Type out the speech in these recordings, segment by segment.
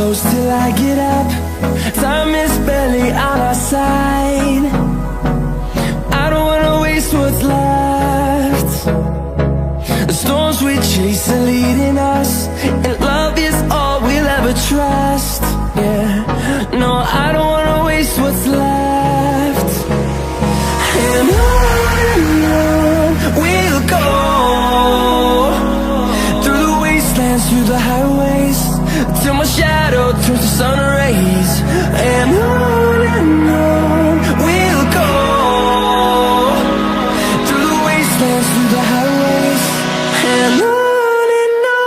close till I get up. Time is barely on our side. I don't wanna waste what's left. The storms we chase are leading us, and love is all we'll ever trust. Yeah, no, I don't wanna waste what's left. And on we'll go, through the wastelands, through the highways, till my shadow turns to sun rays. And on we'll go, through the wastelands, through the highways, and on we'll go.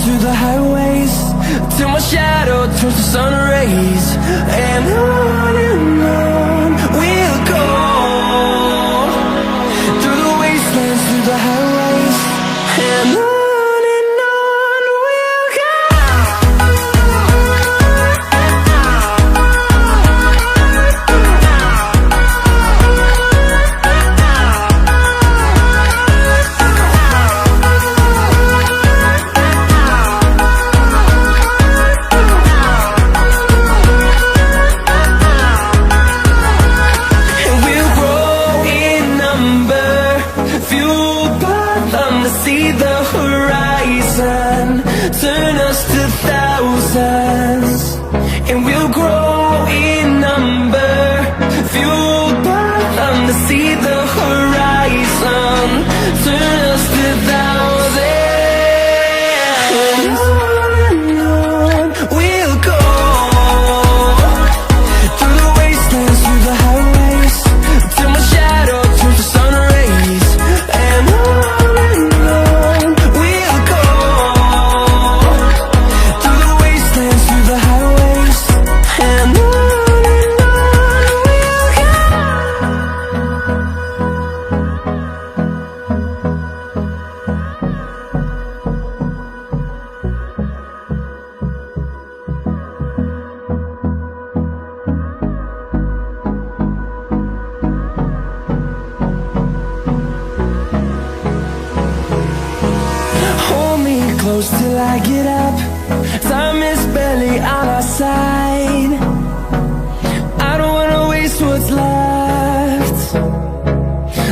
Through the highways, till my shadow turns to sun rays. And on we'll go, through the wastelands, through the highways, and on we'll go. See the horizon, turn us to thousands, and we'll grow in number, fueled by them to see the horizon, turn us to thousands. And on we'll go, through the wastelands, through the highways, till my shadow turns to sun rays. And close till I get up. Time is barely on our side. I don't wanna waste what's left.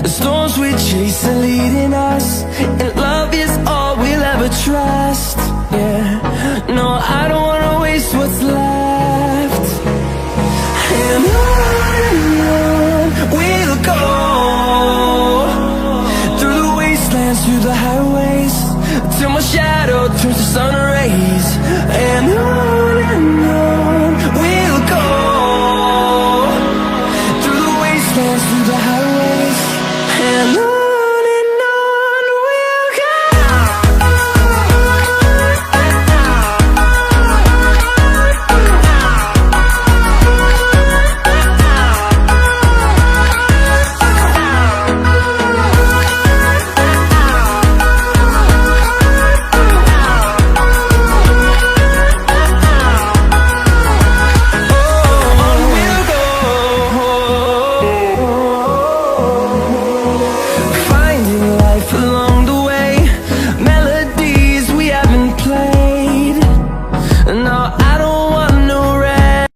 The storms we chase are leading us, and love is all we'll ever trust. Yeah, no, I don't wanna waste what's left. And on we'll go, through the wastelands, through the highways, till my shadow turns to sun rays. And on we'll go, through the wastelands, through the highways.